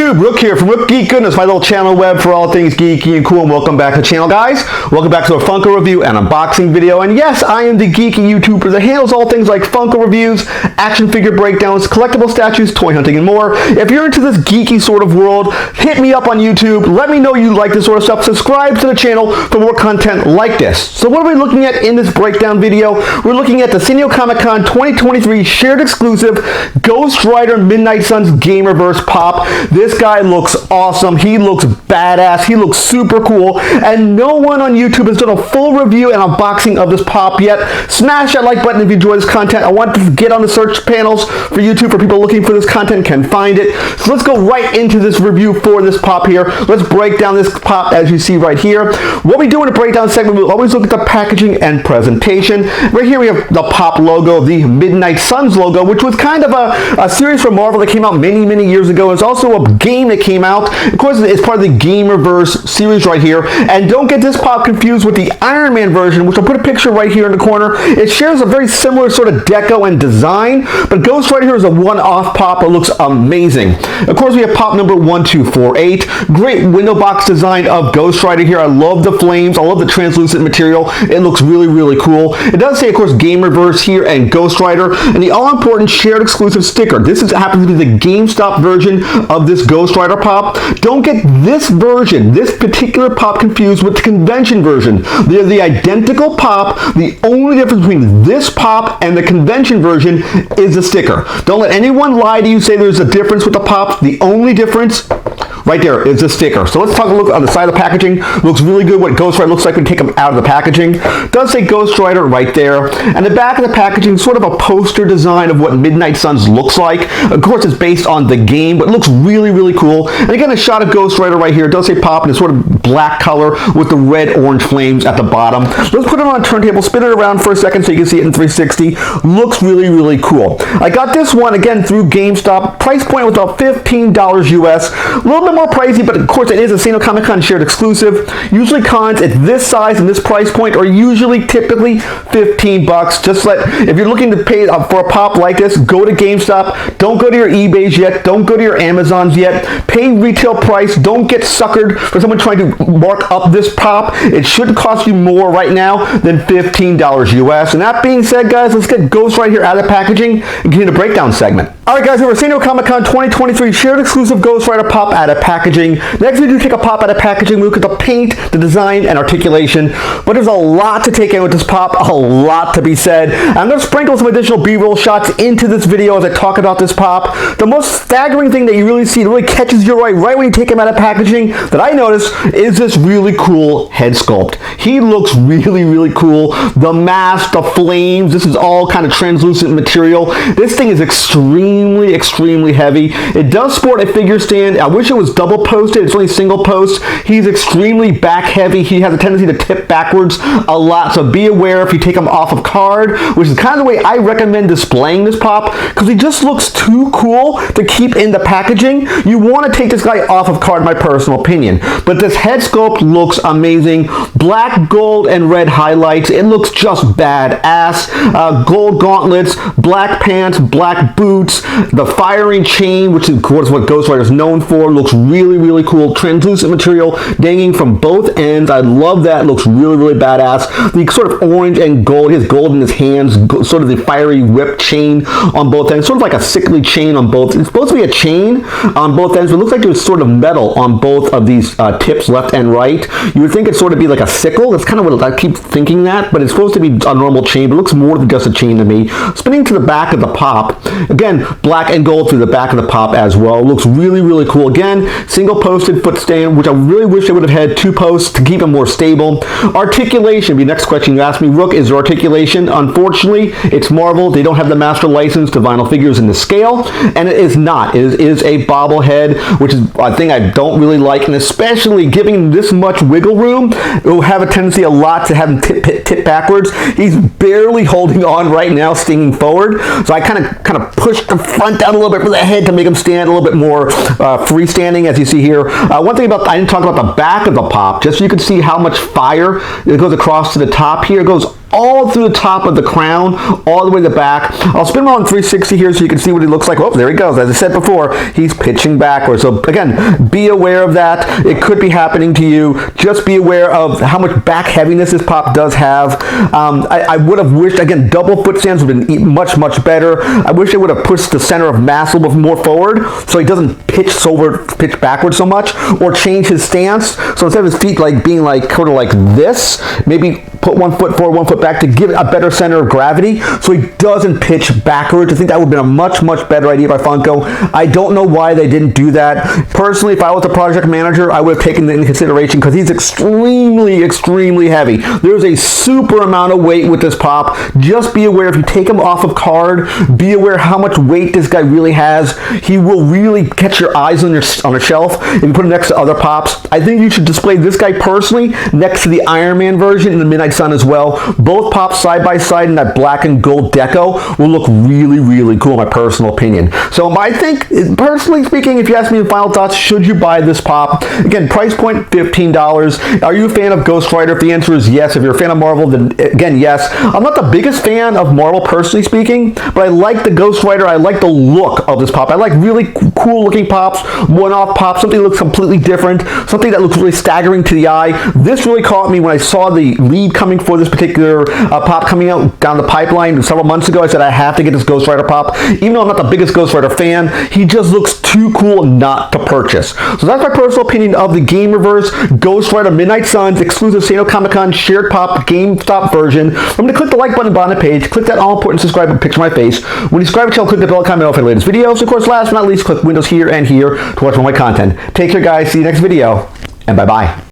YouTube, Rook here from Rook Geek Goodness, my little channel web for all things geeky and cool, and welcome back to the channel, guys. Welcome back to a Funko review and unboxing video, and yes, I am the geeky YouTuber that handles all things like Funko reviews, action figure breakdowns, collectible statues, toy hunting, and more. If you're into this geeky sort of world, hit me up on YouTube, let me know you like this sort of stuff, subscribe to the channel for more content like this. So what are we looking at in this breakdown video? We're looking at the San Diego Comic-Con 2023 shared exclusive Ghost Rider Midnight Suns Gamerverse pop. This guy looks awesome. He looks badass. He looks super cool. And no one on YouTube has done a full review and unboxing of this pop yet. Smash that like button if you enjoy this content. I want to get on the search panels for YouTube for people looking for this content can find it. So let's go right into this review for this pop here. Let's break down this pop as you see right here. What we do in the breakdown segment, we'll always look at the packaging and presentation. Right here we have the pop logo, the Midnight Suns logo, which was kind of a series from Marvel that came out many years ago. It's also a game that came out. Of course, it's part of the Gamerverse series right here. And don't get this pop confused with the Iron Man version, which I'll put a picture right here in the corner. It shares a very similar sort of deco and design, but Ghost Rider here is a one-off pop. It looks amazing. Of course, we have pop number 1248. Great window box design of Ghost Rider here. I love the flames. I love the translucent material. It looks really cool. It does say, of course, Gamerverse here and Ghost Rider, and the all-important shared exclusive sticker. This happens to be the Gamestop version of this Ghost Rider pop. Don't get this version, this particular pop, confused with the convention version. They're the identical pop. The only difference between this pop and the convention version is the sticker. Don't let anyone lie to you, say there's a difference with the pops. The only difference right there is the sticker. So let's take a look on the side of the packaging. Looks really good what Ghost Rider looks like when you take them out of the packaging. It does say Ghost Rider right there. And the back of the packaging, sort of a poster design of what Midnight Suns looks like. Of course, it's based on the game, but it looks really cool. And again, a shot of Ghost Rider right here. It does say pop in a sort of black color with the red-orange flames at the bottom. Let's put it on a turntable, spin it around for a second so you can see it in 360. Looks really cool. I got this one, again, through GameStop. Price point was about $15 US. A little bit more pricey, but of course it is a San Diego Comic-Con shared exclusive. Usually cons at this size and this price point are typically 15 bucks. If you're looking to pay for a pop like this, go to GameStop. Don't go to your eBays yet. Don't go to your Amazons yet. Pay retail price. Don't get suckered for someone trying to mark up this pop. It should cost you more right now than $15 US. And that being said, guys, let's get Ghost right here out of the packaging and get into the breakdown segment. Alright guys, we're San Diego Comic-Con 2023 shared exclusive Ghost Rider pop out of packaging. Next we do take a pop out of packaging. We look at the paint, the design, and articulation. But there's a lot to take in with this pop, a lot to be said. I'm going to sprinkle some additional B-roll shots into this video as I talk about this pop. The most staggering thing that you really see, that really catches your eye right when you take him out of packaging, that I notice, is this really cool head sculpt. He looks really cool. The mask, the flames, this is all kind of translucent material. This thing is extremely heavy. It does sport a figure stand. I wish it was double posted. It's only single post. He's extremely back heavy. He has a tendency to tip backwards a lot, so be aware if you take him off of card, which is kind of the way I recommend displaying this pop, because he just looks too cool to keep in the packaging. You want to take this guy off of card, my personal opinion. But this head sculpt looks amazing. Black, gold, and red highlights. It looks just badass. Gold gauntlets, black pants, black boots, the firing chain, which is of course what Ghost Rider is known for, looks really cool. Translucent material dangling from both ends. I love that. It looks really badass. The sort of orange and gold, he has gold in his hands, sort of the fiery whip chain on both ends, sort of like a sickly chain on both. It's supposed to be a chain on both ends, but it looks like there's sort of metal on both of these tips, left and right. You would think it'd sort of be like a sickle. That's kind of what I keep thinking that, but it's supposed to be a normal chain, but it looks more than just a chain to me. Spinning to the back of the pop, again, black and gold through the back of the pop as well. It looks really cool. Again, single posted foot stand, which I really wish they would have had two posts to keep them more stable. Articulation, the next question you asked me, Rook, is there articulation? Unfortunately, it's Marvel. They don't have the master license to vinyl figures in the scale, and it is not. It is a bobblehead, which is a thing I don't really like, and especially giving this much wiggle room, it will have a tendency a lot to have him tip backwards. He's barely holding on right now, stinging forward, so I kind of pushed the front down a little bit for the head to make him stand a little bit more freestanding, as you see here. One thing I didn't talk about the back of the pop, just so you can see how much fire it goes across to the top here. It goes all through the top of the crown, all the way to the back. I'll spin him on 360 here so you can see what he looks like. Oh, there he goes. As I said before, he's pitching backwards. So again, be aware of that. It could be happening to you. Just be aware of how much back heaviness this pop does have. I would have wished, again, double foot stands would have been much, much better. I wish they would have pushed the center of mass a little bit more forward so he doesn't pitch backwards so much, or change his stance. So instead of his feet like being like sort of like this, maybe put 1 foot forward, 1 foot back to give it a better center of gravity so he doesn't pitch backwards. I think that would have been a much, much better idea by Funko. I don't know why they didn't do that. Personally, if I was the project manager, I would have taken it into consideration because he's extremely, extremely heavy. There's a super amount of weight with this pop. Just be aware if you take him off of card, be aware how much weight this guy really has. He will really catch your eyes on a shelf if you put him next to other pops. I think you should display this guy personally next to the Iron Man version in the Midnight Sun as well. Both pops side by side in that black and gold deco will look really, really cool in my personal opinion. So I think, personally speaking, if you ask me in final thoughts, should you buy this pop? Again, price point $15. Are you a fan of Ghost Rider? If the answer is yes. If you're a fan of Marvel, then again, yes. I'm not the biggest fan of Marvel, personally speaking, but I like the Ghost Rider. I like the look of this pop. I like really cool looking pops, one-off pops, something that looks completely different, something that looks really staggering to the eye. This really caught me when I saw the lead coming for this particular pop coming out down the pipeline several months ago. I said I have to get this Ghost Rider pop. Even though I'm not the biggest Ghost Rider fan, he just looks too cool not to purchase. So that's my personal opinion of the Gameverse Ghost Rider Midnight Suns exclusive San Diego Comic-Con shared pop Gamestop version. I'm going to click the like button on the page, click that all-important subscribe button, picture my face. When you subscribe to the channel, click the bell icon for the latest videos. Of course, last but not least, click Windows here and here to watch all my content. Take care, guys. See you next video, and bye-bye.